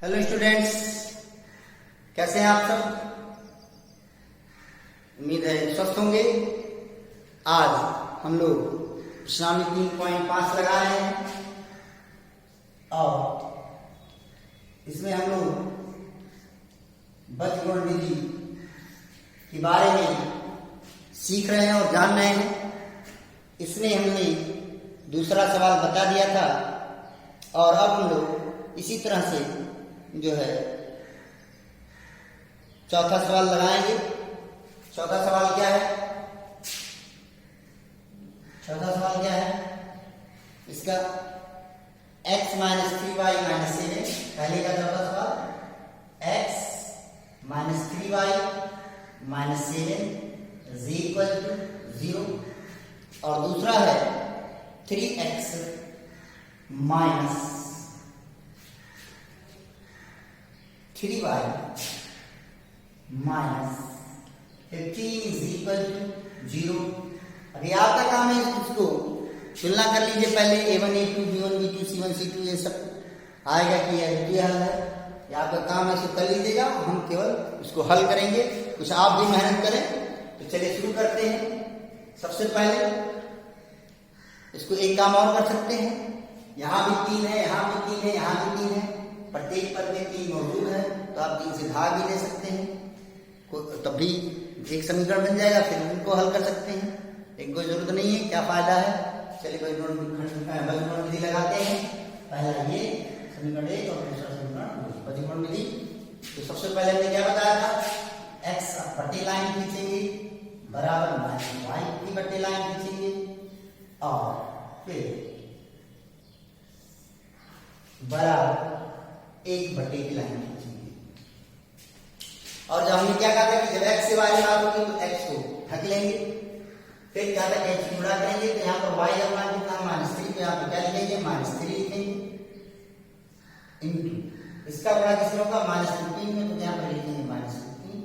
Hello students, कैसे हैं आप सब? उम्मीद है स्वस्थ होंगे। आज हम लोग प्रश्नावली 3.5 लगा रहे हैं और इसमें हम लोग बचगुण विधि के बारे में सीख रहे हैं और जान रहे हैं। इसमें हमने दूसरा सवाल बता दिया था और अब हम लोग इसी तरह से जो है चौथा सवाल लगाएंगे। चौथा सवाल क्या है? चौथा सवाल क्या है इसका? x - 3y - 7। पहले का चौथा सवाल x - 3y - 7 = 0 और दूसरा है 3x - 3y - 15 = 0। अभी आपका काम है इसको तुलना कर लीजिए। पहले a1 a2 b1 b2 c1 c2 ये सब आएगा कि यह हल है। ये आपका काम है, इसको कर लीजिएगा। हम केवल इसको हल करेंगे, कुछ आप भी मेहनत करें। तो चलिए शुरू करते हैं। सबसे पहले इसको एक काम और कर सकते हैं। यहाँ भी 3 है, यहाँ भी 3 है, यहाँ भी 3 है। प्रत्येक पद में 3 मौजूद है तो आप 3 से भाग भी ले सकते हैं, तब भी एक समीकरण बन जाएगा। फिर उनको हल कर सकते हैं, एक कोई जरूरत नहीं है। क्या फायदा है? चलिए बचगुण विधि लगाते हैं। पहला ये समीकरण 1 और दूसरा समीकरण 2 बचगुण विधि। तो सबसे पहले हमने क्या बताया था? x पट्टी लाइन खींचेंगे बराबर -y की पट्टी लाइन खींचेंगे और फिर बराबर 1/की लाइन खींचेंगे। और जब हमने क्या कहा था कि जब x से y बात होगी तो x को ढक लेंगे। फिर क्या था, h की गुणा करेंगे तो यहाँ पर y का मान कितना -3, तो यहाँ पर क्या लिखेंगे -3 लिखेंगे इंटू इसका गुणा किसमें होगा -15 में, तो यहाँ पर लिखेंगे -15।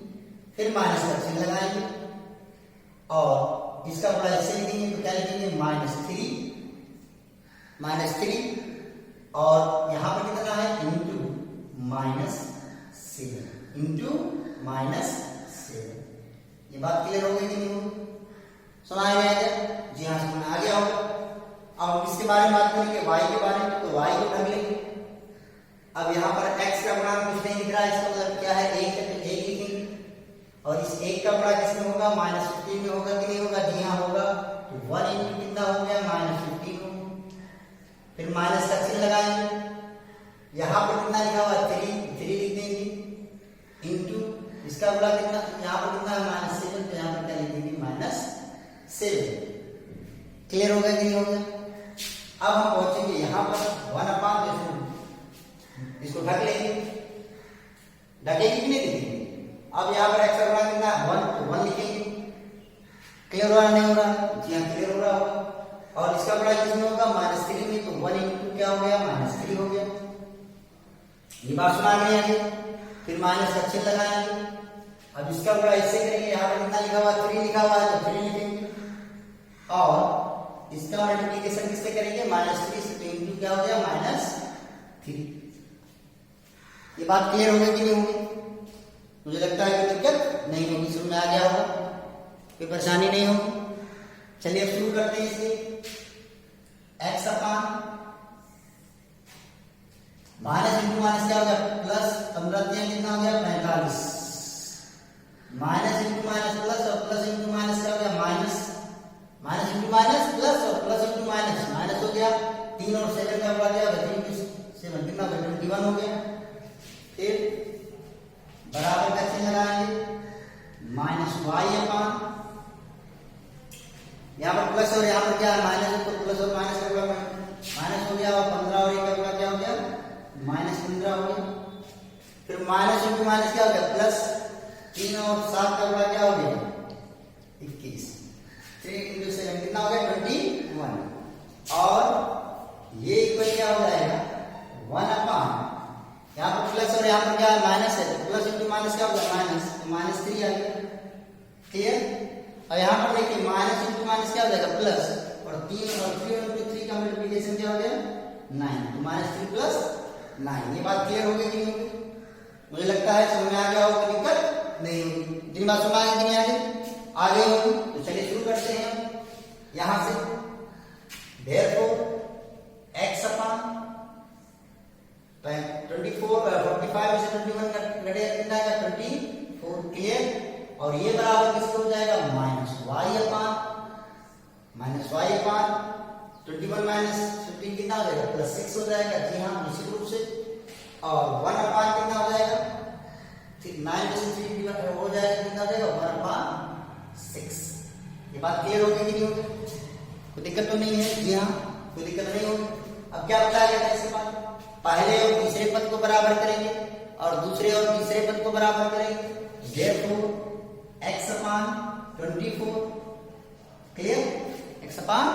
फिर माइनस का चिन्ह लगाएंगे और इसका गुणा इससे लिखेंगे तो क्या लिखेंगे -3 और यहाँ पर कितना है इंटू -7 इंटू -7। ये बात क्लियर हो गई कि नहीं होगी? सुना गया क्या? जी हाँ, समझ आ गया होगा। अब किसके बारे में बात करेंगे? y के बारे में। तो y को ढक लेंगे। अब यहाँ पर x का गुणा कुछ नहीं दिख रहा है, इसका मतलब क्या है 1 है, तो 1 लिखेंगे। और इस 1 का गुणा किसमें होगा? -15 में होगा कि नहीं होगा? जी हाँ होगा। तो 1 इंटू कितना हो गया -15 हो। फिर माइनस का चिन्ह लगाएंगे। यहाँ पर कितना लिखा हुआ है 3 लिख देंगे इंटू इसका गुणा कितना, यहाँ पर कितना है -7, तो यहाँ पर क्या लिखेंगे -7। क्लियर हो गया कि नहीं हो गया? अब हम पहुंचेंगे यहाँ पर 1/, इसको ढक लेंगे। ढकेगी कि नहीं दिखेगी? अब यहाँ पर x का गुणा कितना है 1, तो 1 लिखेंगे। क्लियर हो रहा नहीं हो रहा? जी हाँ क्लियर हो रहा होगा। और इसका गुणा किसमें होगा? -3 में, तो 1 इंटू क्या हो गया -3 हो गया। ये बात सुना गई आगे। फिर माइनस का चिन्ह लगाएंगे। अब इसका गुणा इससे करेंगे। यहाँ पर कितना लिखा हुआ है 3 लिखा हुआ है, तो 3 लिखेंगे और इसका मल्टीप्लिकेशन किससे करेंगे? -3 से, तो इंटू क्या हो गया -3। ये बात क्लियर हो गई कि नहीं होगी? मुझे लगता है कोई दिक्कत नहीं होगी, समझ में आ गया होगा, कोई परेशानी नहीं होगी। चलिए अब शुरू करते हैं इसे। x upon minus into minus क्या हो गया प्लस, 15 कितना हो गया 45। माइनस इंटू माइनस प्लस और प्लस इंटू माइनस क्या हो गया माइनस इंटू माइनस प्लस और प्लस इंटू माइनस हो गया। 3 और 7 का हुआ गया 3 × 7 कितना 21 हो गया। फिर बराबर का चिन्ह लगाएंगे -y अपान, यहाँ पर प्लस और यहाँ पर क्या है माइनस, तो प्लस और माइनस का माइनस हो गया और 15 और 1 का क्या हो गया -15 हो गया। फिर माइनस इंटू माइनस क्या हो गया प्लस, 3 और 7 का क्या हो गया 21। 3 × 7 कितना हो गया 21 और ये इक्वल क्या हो जाएगा 1/, यहाँ पर प्लस और यहाँ पर क्या है माइनस है, तो प्लस इंटू माइनस क्या हो गया -3 आ गया। क्लियर? और यहाँ पर देखिए माइनस इंटू माइनस क्या हो जाएगा प्लस और 3 और 3 इंटू 3 का मल्टीप्लिकेशन क्या हो गया 9, तो -3 + 9। ये बात क्लियर हो गई कि नहीं? बात समझ आगे नहीं आगे होगी। तो चलिए शुरू करते हैं हम यहां से। therefore x अपॉन 45 से 21 घटेगा कितना आएगा 24 क्लियर। और ये बराबर किसको हो जाएगा माइनस वाई अपान 21 माइनस 15 कितना हो जाएगा +6 हो जाएगा। जी हाँ निश्चित रूप से। और 1 अपान कितना हो जाएगा 9 में से 3 हो जाएगा कितना हो जाएगा 1/6। ये बात क्लियर हो गई कि नहीं होगी? कोई दिक्कत तो नहीं है? जी हाँ कोई दिक्कत नहीं होगी। अब क्या बताया गया था इसके बाद? पहले और तीसरे पद को बराबर करेंगे और दूसरे और तीसरे पद को बराबर करेंगे। therefore x upon 24 clear, x upon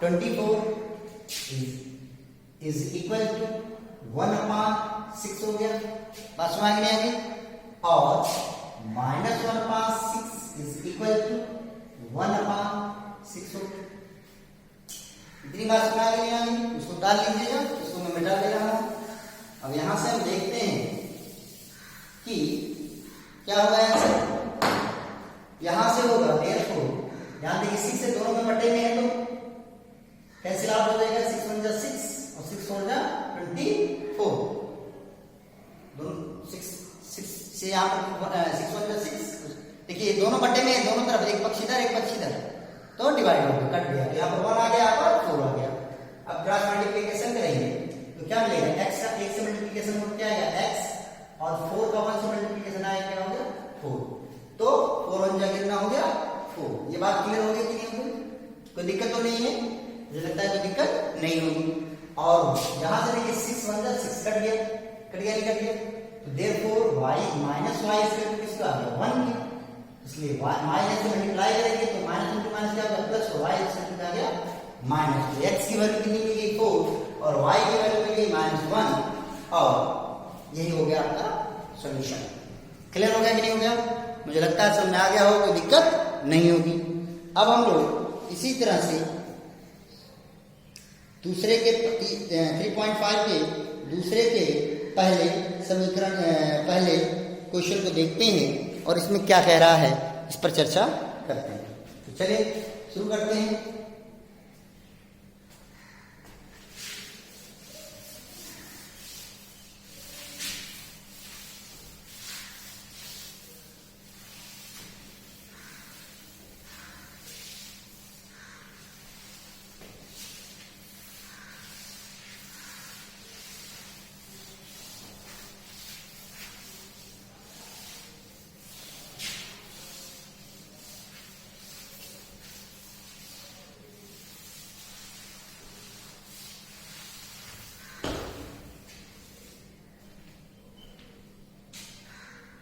24 is equal to 1/6 हो गया। बात समझ में आ गई। और -1/6 इज इक्वल टू 1/6 हो गया। इतनी बात समझ में आ गई। उसको डाल लीजिएगा, इसको मैं मिटा दे रहा हूं। अब यहां से हम देखते हैं कि क्या होगा आंसर। यहां से होगा therefore ध्यान देखिए 6 से दोनों में बटे में है तो कैंसिल आउट हो जाएगा। 6 1 जा 6 और 6 4 जा 24 दोनों 6 से यहां पर 6 1 जा 6 देखिए दोनों बटे में है, दोनों तरफ एक पक्ष इधर एक पक्ष इधर तो डिवाइड हो गया कट गया। यहां पर 1 आ गया, यहां पर 4 आ गया। अब क्रॉस मल्टीप्लिकेशन करेंगे तो क्या मिलेगा x का 1 से मल्टीप्लिकेशन हो क्या आएगा x और 4 का 1 से मल्टीप्लिकेशन आएगा क्या हो गया 4। तो 4 1 जा कितना हो गया 4। ये बात क्लियर हो गई कि नहीं होगी? कोई दिक्कत तो नहीं है? मुझे लगता है कोई दिक्कत नहीं होगी। और यहां से देखिए 6 1 जा 6 कट गया नहीं कट गया। तो therefore y माइनस y इसका किसका आ गया 1 गया। इसलिए माइनस से मल्टीप्लाई करेंगे तो माइनस इंटू माइनस क्या होगा प्लस y इसका कितना आ गया माइनस। तो x की वैल्यू कितनी मिल गई 4 और y की वैल्यू मिल गई -1 और यही हो गया आपका सॉल्यूशन। क्लियर हो गया कि नहीं हो गया? मुझे लगता है समझ में आ गया हो, कोई दिक्कत नहीं होगी। अब हम लोग इसी तरह से दूसरे के 3.5 के दूसरे के पहले समीकरण पहले क्वेश्चन को देखते हैं और इसमें क्या कह रहा है इस पर चर्चा करते हैं। तो चलिए शुरू करते हैं।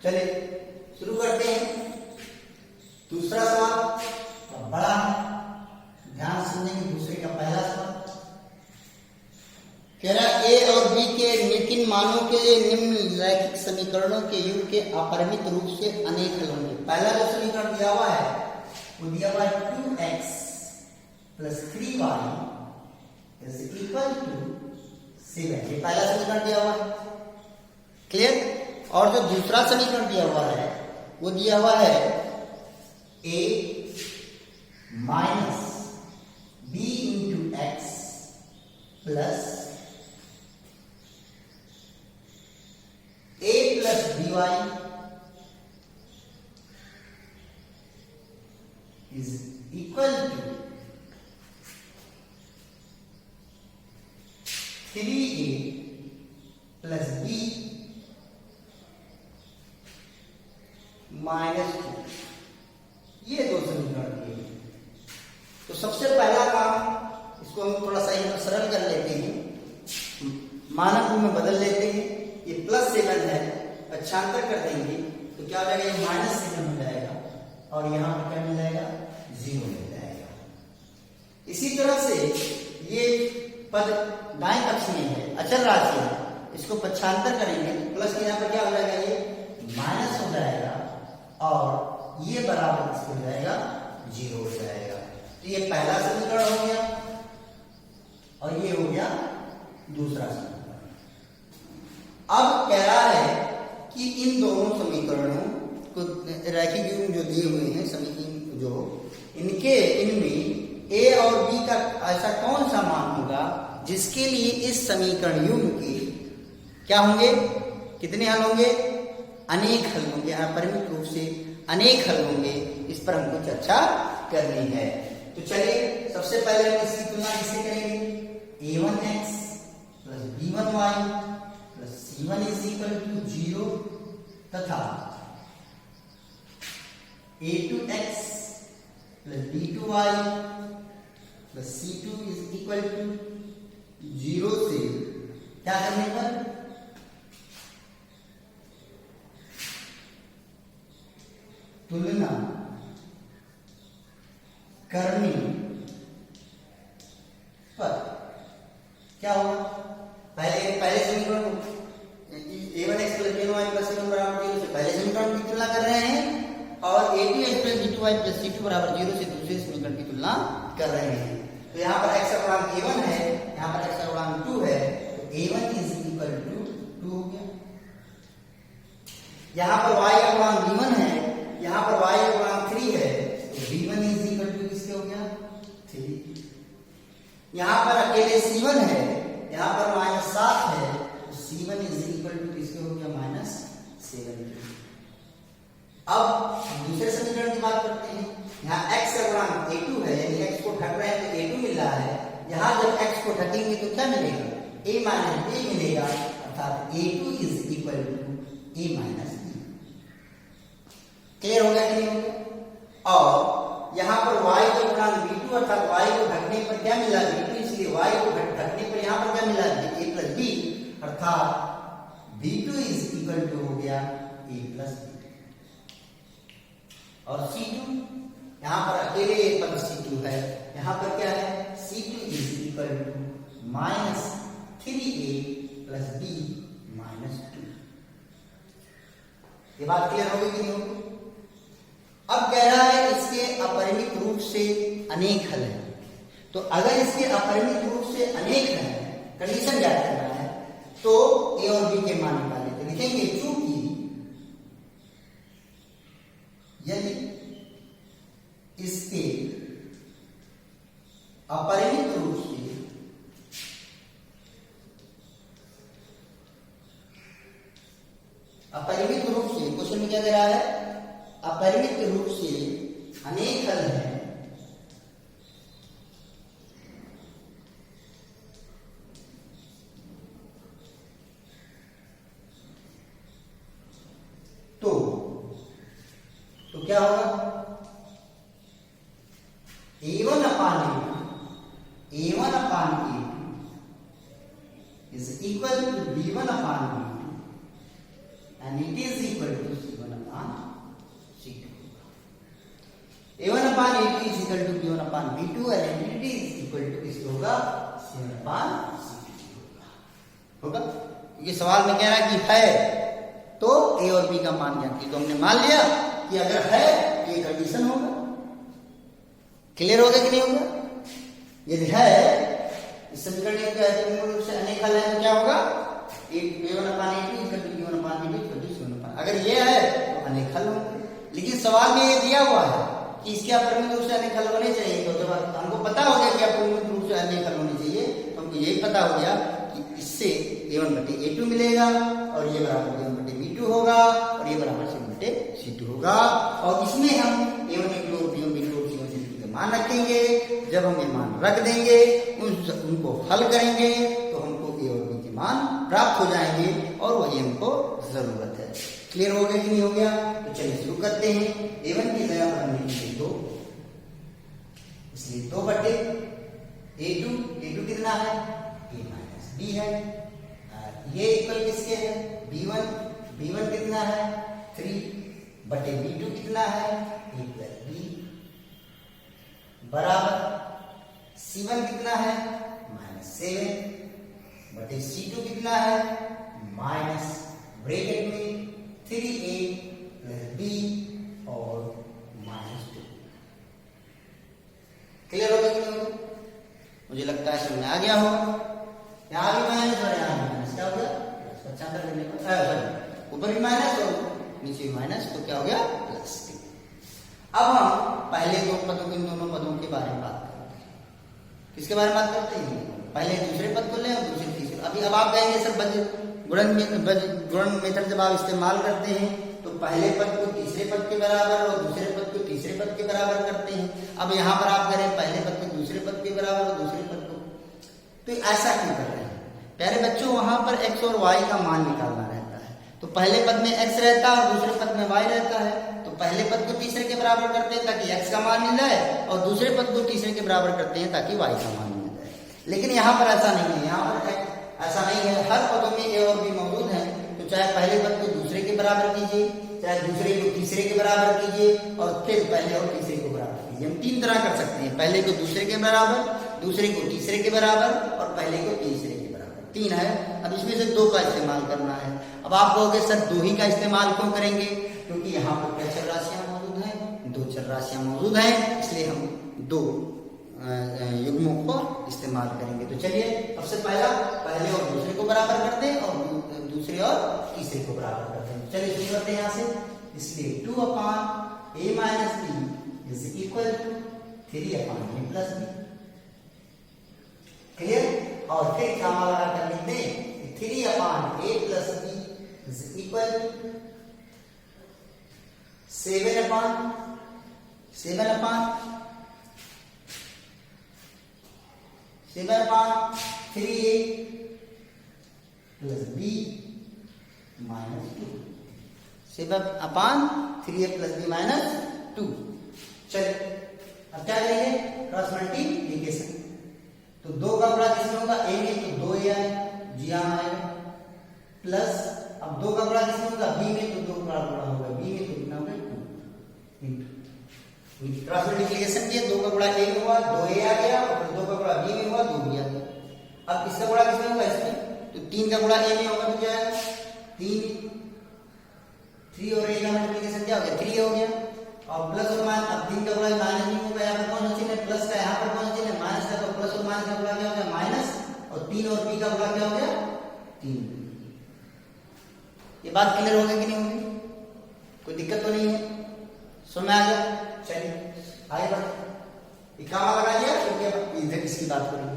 चलिए शुरू करते हैं। दूसरा सवाल बड़ा ध्यान सुनेंगे। दूसरे का पहला सवाल कह रहा ए और बी के निम्न मानों के लिए निम्न रैखिक समीकरणों के योग के अपरिमित रूप से अनेक हल होंगे। पहला जो समीकरण दिया हुआ है वो दिया हुआ है 2x + 3y = 7। ये पहला समीकरण दिया हुआ है क्लियर। और जो दूसरा समीकरण दिया हुआ है वो दिया हुआ है a minus b into x plus a plus by is equal to 3a plus b -2। ये दो समीकरण दिए। तो सबसे पहला काम इसको हम थोड़ा सा सरल कर लेते हैं, मानक रूप में बदल लेते हैं। ये +7 है, पक्षांतर कर देंगे तो क्या हो जाएगा ये -7 हो जाएगा और यहां पर क्या मिल जाएगा 0 मिल जाएगा। इसी तरह से ये पद दाएं पक्ष में है अचल राशि है, इसको पक्षांतर करेंगे प्लस के यहां पर क्या हो जाएगा ये माइनस हो जाएगा और ये बराबर किसको हो जाएगा 0 हो जाएगा। तो ये पहला समीकरण हो गया और ये हो गया दूसरा समीकरण। अब कह रहा है कि इन दोनों समीकरणों को रैखिक युग्म जो दिए हुए हैं समीकरण जो इनमें ए और बी का ऐसा कौन सा मान होगा जिसके लिए इस समीकरण युग्म के क्या होंगे, कितने हल होंगे, अनेक हल होंगे, अपरिमित रूप से अनेक हल होंगे। इस पर हमको चर्चा करनी है। तो चलिए सबसे पहले हम इसकी तुलना किससे करेंगे, a1x plus b1y plus c1 is equal to 0 तथा a2x plus b2y plus c2 is equal to 0 से क्या करने पर तुलना करने पर क्या होगा, पहले समीकरण a1x plus b1y plus c1 बराबर 0 से पहले समीकरण की तुलना कर रहे हैं और a2x plus b2y plus c2 बराबर 0 से दूसरे समीकरण की तुलना कर रहे हैं। तो यहाँ पर x का गुणांक a1 है, यहाँ पर x का गुणांक 2 है, तो a1 इज इक्वल टू 2 हो गया। यहाँ पर y का गुणांक b1 है, यहाँ पर y का गुणांक 3 है, तो b1 इज इक्वल टू किसके हो गया 3। यहाँ पर अकेले c1 है, यहाँ पर -7 है, तो c1 इज इक्वल टू किसके हो गया -7। अब दूसरे समीकरण की बात करते हैं। यहाँ x का गुणांक a2 है, यानी x को घट रहे हैं तो a2 मिल रहा है। यहाँ जब x को घटेंगे तो क्या मिलेगा, a माइनस b मिलेगा, अर्थात a2 is equal to a minus b। Clear हो गया कि नहीं हो गया। और यहाँ पर y का गुणांक b2 अर्थात y को घटने पर क्या मिला b2, इसलिए y को घटने पर यहाँ पर क्या मिला a प्लस b, अर्थात b2 इज इक्वल टू हो गया a प्लस b। और c2 यहाँ पर अकेले पद c2 है, यहाँ पर क्या है c2 is equal to -3a plus b -2। ये बात क्लियर होगी कि नहीं होगी। अब कह रहा है इसके अपरिमित रूप से अनेक हल है। तो अगर इसके अपरिमित रूप से अनेक है, कंडीशन ज्ञात करना है, तो a और b के मान निकालें। तो लिखेंगे चूंकि यदि इसके अपरिमित रूप से क्वेश्चन में क्या दे रहा है, अपरिमित रूप से अनेक हल है, तो क्या होगा, a1 upon a2 is equal to b1 upon b2 and it is equal to c1 upon c2। a1 upon a2 is equal to b1 upon b2 and it is equal to किसको होगा, c1 अपान c2 होगा। ये सवाल में कह रहा है कि है तो a और b का मान ज्ञात की, तो हमने मान लिया कि अगर है तो ये कंडीशन होगा। क्लियर होगा कि नहीं होगा। यदि है इस समीकरण में से अनेक हल है तो क्या होगा, a1 upon a2 equal to b1 upon b2 equal to c1 upon. अगर ये है तो अनेक हल होंगे, लेकिन सवाल में ये दिया हुआ है कि इसके अपरिमित रूप से अनेक हल होने चाहिए। तो जब हमको पता हो गया कि अपरिमित रूप से अनेक हल होने चाहिए, तो हमको यही पता हो गया कि इससे a1 बटे a2 मिलेगा और ये बराबर a1 बटे b2 होगा और ये बराबर c1 बटे c2 होगा। और इसमें हम a1 b2 b1 b2 c1 c2 के मान रखेंगे। जब हम ये मान रख देंगे, उनको हल करेंगे तो हमको a और b के मान प्राप्त हो जाएंगे और वही हमको जरूरत है। क्लियर हो गया कि नहीं हो गया। तो चलिए शुरू करते हैं। a1 की जगह पर हमने लिखे 2, इसलिए 2 बटे a2 कितना है, a माइनस b है। ये इक्वल किसके है, b1 कितना है 3 बटे b2 कितना है a प्लस b बराबर c1 कितना है -7 बटे c2 कितना है माइनस ब्रैकेट में 3a प्लस b और -2। क्लियर हो गया कि नहीं? मुझे लगता है समझ में आ गया होगा। यहाँ भी माइनस और यहाँ भी माइनस, क्या हो गया, अच्छा कर लेने पर ऊपर भी माइनस और नीचे भी माइनस, तो क्या हो गया प्लस 3। अब हम पहले दो पदों इन दोनों पदों के बारे में बात करते हैं। किसके बारे में बात करते हैं? पहले दूसरे पद को लें और दूसरे तीसरे। अभी अब आप कहेंगे सर गुणन मेथड जब आप इस्तेमाल करते हैं तो पहले पद को तीसरे पद के बराबर और दूसरे पद को तीसरे पद के बराबर करते हैं। अब यहाँ पर आप करें पहले पद को दूसरे पद के बराबर और दूसरे पद को, तो ऐसा क्यों कर रहे हैं प्यारे बच्चों? वहां पर x और y का मान निकालना रहता है, तो पहले पद में x रहता है और दूसरे पद में y रहता है। तो पहले पद को तीसरे के बराबर करते हैं ताकि x का मान मिल जाए और दूसरे पद को तीसरे के बराबर करते हैं ताकि y का मान मिल जाए। लेकिन यहाँ पर ऐसा नहीं है, यहाँ पर ऐसा नहीं है। हर पदों में a और b मौजूद है, तो चाहे पहले पद को दूसरे के बराबर कीजिए, चाहे दूसरे को तीसरे के बराबर कीजिए और फिर पहले और तीसरे को बराबर कीजिए। हम तीन तरह कर सकते हैं, पहले को दूसरे के बराबर, दूसरे को तीसरे के बराबर और पहले को तीसरे के बराबर। तीन है। अब इसमें से दो का इस्तेमाल करना है। अब आप कहोगे सर दो ही का इस्तेमाल क्यों करेंगे? क्योंकि यहाँ पर क्या चर राशियां मौजूद हैं? दो चर राशियां मौजूद हैं, इसलिए हम दो युग्मों को इस्तेमाल करेंगे। तो चलिए सबसे पहला पहले और दूसरे को बराबर करते हैं और दूसरे और तीसरे को बराबर करते हैं। चलिए शुरू करते हैं यहाँ से। इसलिए 2/a - b is equal to 3/a + b। Clear? और फिर क्या लगा कर लिखते हैं 3/a + b is equal to 7/3a plus b minus 2। 7/3a plus b minus 2। चलिए अब क्या करेंगे? Cross multiplication. तो दो का गुणा किसमें होगा? a में, तो 2a आएगा, जी हाँ आएगा, प्लस अब दो का गुणा किसमें होगा? b में, तो 2 का गुणा होगा b में, तो कितना होगा 2 इंटू क्रॉस मल्टीप्लिकेशन किया। 2 का गुणा a में हुआ, 2a आ गया, और फिर 2 का गुणा b में हुआ, 2b आ गया। अब इसका गुणा किसमें होगा? इसमें, तो 3 का गुणा a में होगा, तो क्या आएगा 3 और a का मल्टीप्लिकेशन क्या हो गया? 3 हो गया। और प्लस और माइनस, अब 3 का गुणा माइनस नहीं होगा, यहाँ पर कौन सा चिन्ह है? प्लस का। यहाँ पर कौन सा चिन्ह है? माइनस का। तो प्लस और माइनस का गुणा क्या हो गया? माइनस। और 3 और b का गुणा क्या हो गया? 3। ये बात क्लियर हो गई कि नहीं होगी? कोई दिक्कत तो नहीं है? समझ में आ गया? चलिए आगे बढ़ते। इकामा लगा दिया क्योंकि अब इधर इसकी बात हो रही है।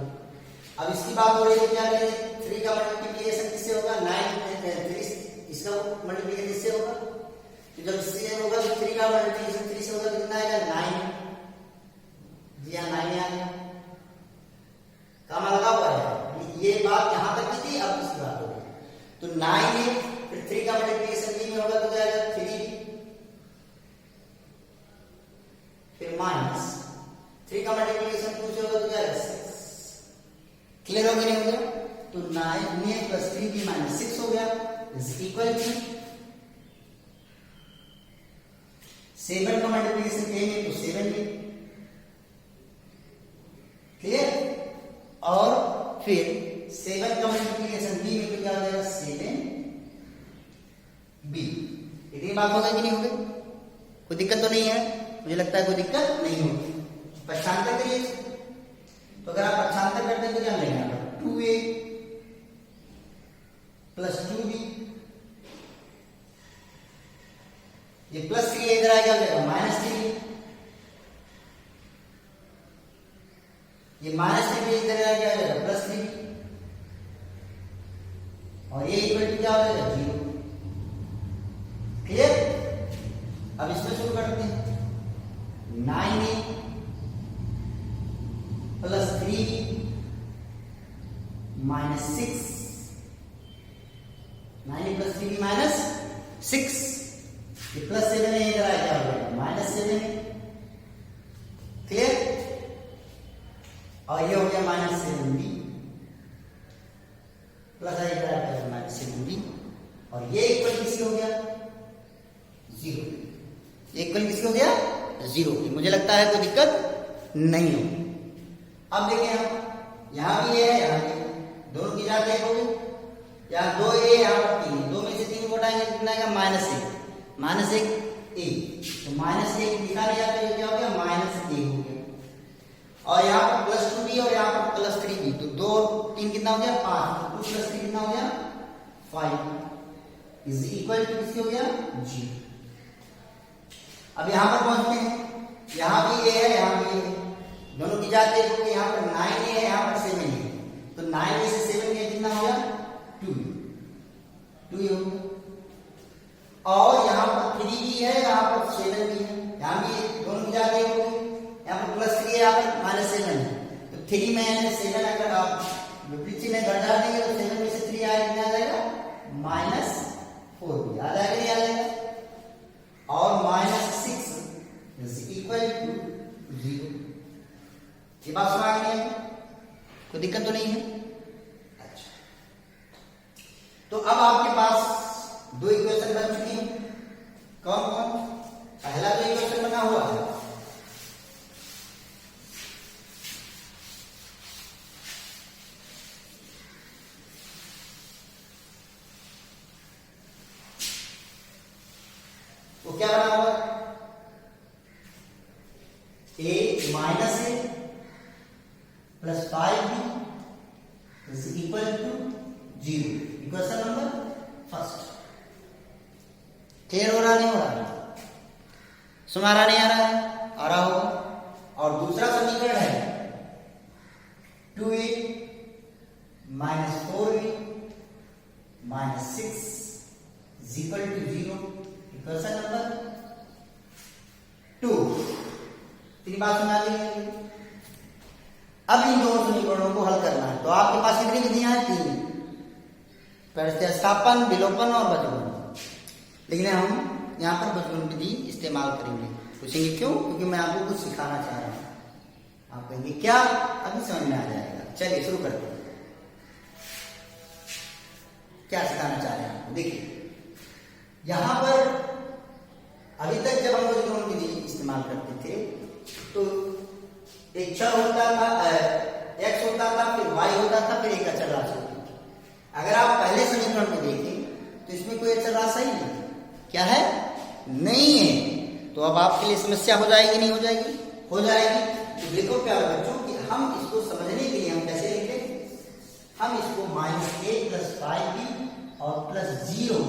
अब इसकी बात हो रही है, क्या करें? 3 का मल्टीप्लिकेशन किससे होगा? 3 इसका मल्टीप्लिकेशन किससे होगा? तो जब इससे होगा तो 3 का मल्टीप्लिकेशन 3 से होगा तो कितना आएगा? 9। जी हाँ 9 आ गया। कामा लगा हुआ है। ये बात यहां तक की थी, अब इसकी बात हो रही है। तो 9 है, फिर 3 का मल्टीप्लिकेशन b में होगा तो क्या आएगा? 3, फिर माइनस 3 का मल्टीप्लिकेशन 2 से होगा तो क्या आएगा? 6। क्लियर हो गया? नहीं हो गया? तो 9 + 3b - 6 हो गया इज इक्वल टू 7 का मल्टीप्लिकेशन a में, तो 7b। क्लियर? और फिर 7 का मल्टीप्लिकेशन b में, तो क्या हो जाएगा? 7b। इतनी बात हो गई कि नहीं हो गई? कोई दिक्कत तो नहीं है? मुझे लगता है कोई दिक्कत नहीं होगी। पक्षांतर करिए। तो अगर आप पक्षांतर करते हैं तो क्या मिलेगा? 2a + 2b। ये प्लस 3 इधर आ जाएगा -3। ये -3 इधर आ जाएगा +3। और ये इक्वल टू क्या हो जाएगा? 0। क्लियर? अब इसमें शुरू करते हैं। 9a + 3b - 6। 9a + 3b - 6। ये +7 है, इधर आ क्या हो जाएगा? -7। क्लियर? और ये हो गया -7b प्लस इधर आ गया -7b। और ये इक्वल किसके हो गया? 0। ये इक्वल किसके हो गया? 0 की। मुझे लगता है कोई दिक्कत नहीं होगी। अब देखिए हम यहां भी है, यहां भी, दोनों की जाते हैं होगी। यहाँ 2a, यहाँ पर 3, 2 में से 3 को हटाएंगे कितना आएगा? -1 a। तो -1 लिखा गया तो ये क्या हो गया? -a हो गया। और यहाँ पर +2b और यहाँ पर +3b, तो 2 और 3 कितना हो गया? 5। 2 + 3 कितना हो गया? 5। इज इक्वल टू किससे हो गया 0। अब यहां पर पहुंचते हैं, यहां भी ये है यहां भी ये है, दोनों की जाते हैं क्योंकि यहां पर 9 है यहां पर 7 है, तो 9 में से 7 गया कितना हो गया 2 हो गया। और यहाँ पर 3 भी है यहाँ पर 7 भी है, यहाँ भी दोनों की जाते हैं यहाँ पर प्लस 3 है यहाँ पर -7 है, तो 3 में 7 अगर आप विपरीत चिन्ह घटा देंगे तो 7 में से 3 आएगा कितना आ जाएगा -4 भी आ जाएगा नहीं आ जाएगा, और -6 इज इक्वल टू 0। ये बात समझ आ गई है, कोई दिक्कत तो नहीं है। अच्छा, तो अब आपके पास दो इक्वेशन बन चुकी हैं, कौन कौन? पहला जो इक्वेशन बना हुआ है वो क्या बना हुआ है, a minus a plus 5b is equal to 0। Equation number first. Clear हो रहा नहीं हो रहा? सुमारा नहीं आ रहा है? आ रहा होगा। और दूसरा समीकरण है 2a minus 4b minus 6 is equal to 0। Equation number 2। तीन बात सुना दी। अब इन दोनों समीकरणों को हल करना है, तो आपके पास कितनी विधियां हैं? 3, प्रतिस्थापन, विलोपन और बजगुण। लेकिन हम यहाँ पर बजगुण विधि इस्तेमाल करेंगे। पूछेंगे क्यों? क्योंकि मैं आपको कुछ सिखाना चाह रहा हूं। आप कहेंगे क्या? अभी समझ में आ जाएगा। चलिए शुरू करते हैं। क्या सिखाना चाह रहे हैं? देखिए, यहां पर अभी तक जब हम बजगुण विधि इस्तेमाल करते थे तो एक चर होता था, x होता था, फिर y होता था, फिर एक अचर राशि होती थी। अगर आप पहले समीकरण में देखें तो इसमें कोई अचर राशि ही नहीं, क्या है? नहीं है। तो अब आपके लिए समस्या हो जाएगी नहीं हो जाएगी? हो जाएगी। तो देखो क्या बच्चों कि हम इसको समझने के लिए हम कैसे लिखें? हम इसको -a प्लस 5b और प्लस 0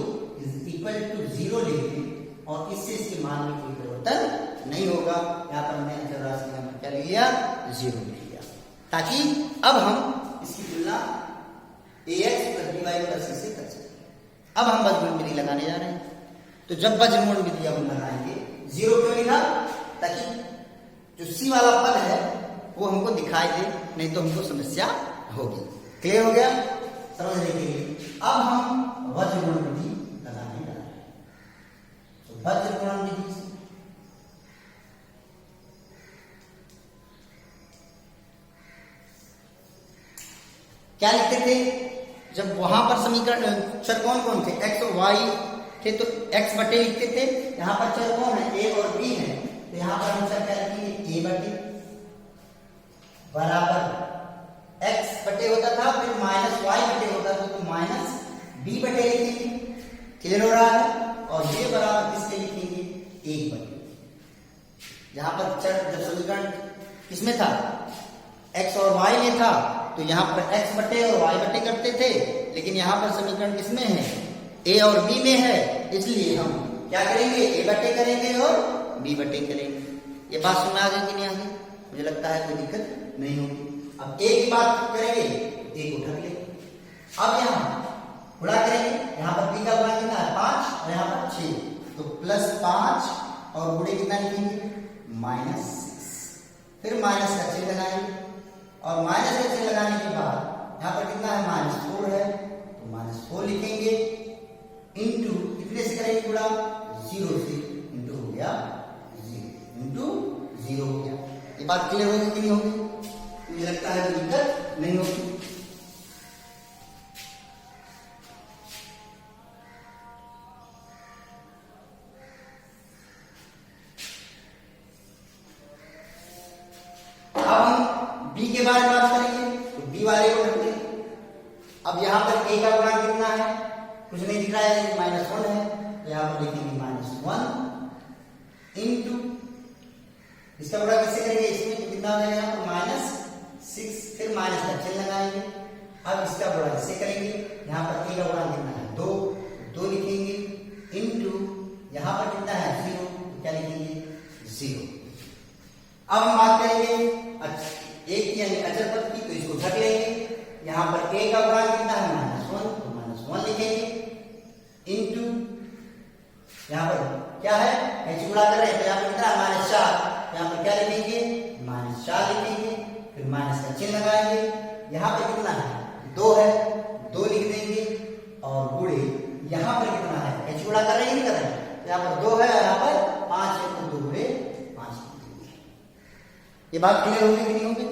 इज इक्वल टू 0 लिखें और इससे इसके मान में कोई परिवर्तन नहीं होगा। यहाँ पर हमने अचर राशि का क्या ले लिया? 0 ले लिया, ताकि अब हम इसकी तुलना ax plus by plus c से कर सकें। अब हम बजगुण विधि लगाने जा रहे हैं। तो जब बजगुण विधि हम लगाएंगे, 0 क्यों लिखा? ताकि जो c वाला पद है वो हमको दिखाई दे, नहीं तो हमको समस्या होगी। क्लियर हो गया? समझने के लिए अब हम बजगुण विधि लगाने जा रहे हैं। तो बजगुण विधि से क्या लिखते थे? जब वहां पर समीकरण चर कौन कौन थे? x और y थे, तो x बटे लिखते थे। यहां पर चर कौन है? a और b है, तो यहां पर हम चर क्या लिखेंगे? a बटे बराबर x बटे होता था, फिर माइनस y बटे होता था, तो माइनस b बटे लिखेंगे। क्लियर हो रहा है? और ये बराबर किसके लिखेंगे? 1 बटे। यहां पर चर जब समीकरण किसमें था? x और y में था, तो यहाँ पर x बटे और y बटे करते थे, लेकिन यहाँ पर समीकरण किसमें है? a और b में है, इसलिए हम क्या करेंगे? a बटे करेंगे और b बटे करेंगे। ये बात समझ आ गई कि नहीं आ गई? मुझे लगता है कोई दिक्कत नहीं होगी। अब a की बात करेंगे, a को उठा लेंगे। अब यहाँ गुणा करेंगे, यहाँ पर b का गुणा कितना है? 5 और यहाँ पर 6, तो +5 और गुणे कितना लिखेंगे? -6। फिर माइनस का चिन्ह लगाएंगे और माइनस का चिन्ह लगाने के बाद यहाँ पर कितना है? -4 है, तो -4 लिखेंगे इंटू कितने से करेंगे गुणा? 0 से। इंटू हो गया 0, इंटू 0 हो गया। ये बात क्लियर होगी कि नहीं होगी? मुझे लगता है कोई दिक्कत नहीं होगी। अब हम b के बारे में बात करेंगे, तो b वाले को रखते हैं। अब यहाँ पर a का गुणा कितना है? कुछ नहीं दिख रहा है, -1 है, तो यहाँ पर लिखेंगे -1 इंटू इसका गुणा किससे करेंगे? इसमें तो कितना हो जाएगा? यहाँ पर -6, फिर माइनस का चिन्ह लगाएंगे। अब इसका गुणा किससे करेंगे? यहाँ पर a का गुणा कितना है? 2 लिखेंगे क्या है, h गुणा कर रहे हैं तो यहाँ पर कितना -4, यहाँ पर क्या लिखेंगे -4 लिखेंगे, फिर माइनस का चिन्ह लगाएंगे, यहाँ पे कितना है 2 है 2 लिख देंगे और गुणे यहाँ पर कितना है, h गुणा कर रहे हैं नहीं कर रहे हैं, यहाँ पर 2 है और यहाँ पर 5 है तो 2 गुणे 5 लिख देंगे। ये बात क्लियर होगी कि नहीं होगी?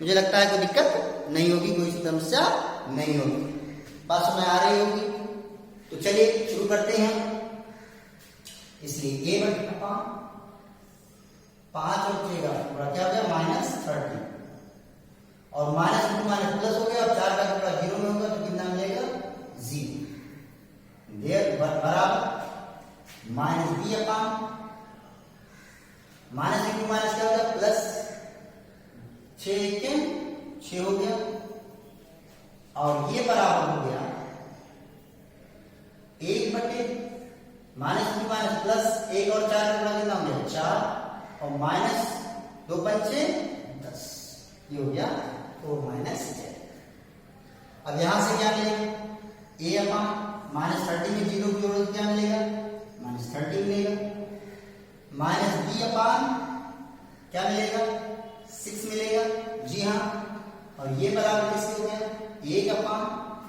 मुझे लगता है कोई दिक्कत नहीं होगी, कोई समस्या नहीं होगी, बात समझ आ रही होगी। तो चलिए शुरू करते हैं। इसलिए a बटा 5 और 6 का टुकड़ा क्या हो गया -30 और माइनस इंटू माइनस प्लस हो गया और 4 का टुकड़ा 0 में होगा तो कितना मिलेगा 0 देयर बराबर -b upon minus into minus क्या हो गया प्लस 6 के 6 हो गया और ये बराबर हो गया 1 बटे माइनस इंटू माइनस प्लस 1 और 4 का टुकड़ा कितना हो गया 4 और माइनस 2 पंचे 10 ये हो गया 4 -10। अब यहां से क्या मिलेगा a अपान -30 में 0 जोड़ो तो क्या मिलेगा -30 मिलेगा, माइनस b अपान क्या मिलेगा 6 मिलेगा, जी हाँ, और ये बराबर किसके हो गया 1 अपान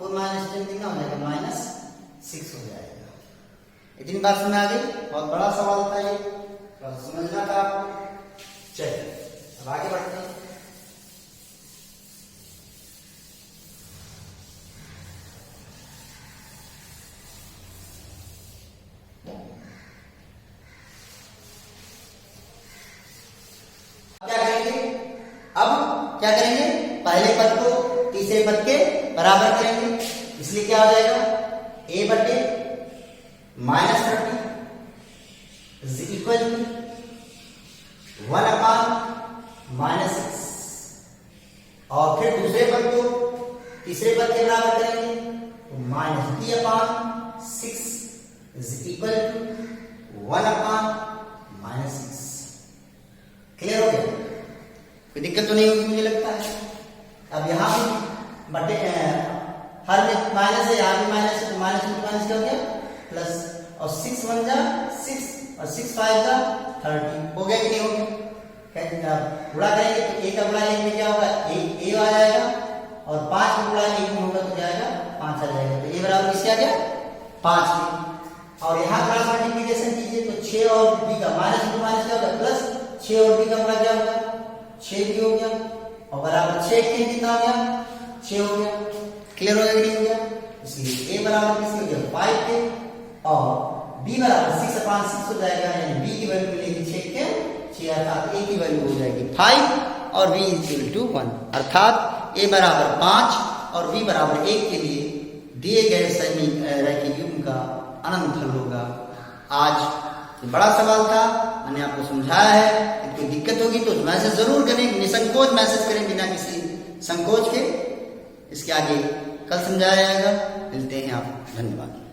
4 - 10 कितना हो जाएगा -6 हो जाएगा। इतनी बात समझ आ गई? बहुत बड़ा सवाल था ये, समझना था आपको। चलिए अब आगे बढ़ते हैं। क्या करेंगे पहले पद को तीसरे पद के बराबर करेंगे, इसलिए क्या हो जाएगा a बटे -30 इज इक्वल टू 1 अपान -6 और फिर दूसरे पद को तीसरे पद के बराबर करेंगे तो -b upon 6 is equal to 1 upon -6। Clear हो गया? कोई दिक्कत तो नहीं होगी मुझे लगता है। अब यहाँ भी बटे हर में माइनस है, यहाँ भी माइनस है तो माइनस इंटू माइनस क्या हो गया प्लस और 6 1 जा 6 और 6 5 जा 30 हो गया कि नहीं हो गया? गुणा करेंगे तो a का गुणा 1 में क्या होगा a आ जाएगा और 5 का गुणा 1 में होगा तो क्या आएगा 5 आ जाएगा, तो a बराबर किससे आ गया 5 में। और यहाँ क्रॉस मल्टीप्लिकेशन कीजिए तो 6 और b का माइनस इंटू माइनस क्या होगा प्लस 6 और b का गुणा क्या होगा 6 भी हो गया और बराबर 6 के कितना हो गया 6 हो गया। क्लियर हो गया कि नहीं हो गया? इसलिए a बराबर किसके हो गया 5 के और b बराबर 6 अपान 6 हो जाएगा, यानी b की वैल्यू मिलेगी 6 के 6 अर्थात a की वैल्यू हो जाएगी 5 और b इक्वल टू 1 अर्थात a बराबर 5 और b बराबर 1 के लिए दिए गए सभी रैखिक युग्म का अनंत हल होगा। आज बड़ा सवाल था, मैंने आपको समझाया है, कोई दिक्कत होगी तो मैसेज जरूर करें, निसंकोच मैसेज करें बिना किसी संकोच के। इसके आगे कल समझाया जाएगा। मिलते हैं आप, धन्यवाद।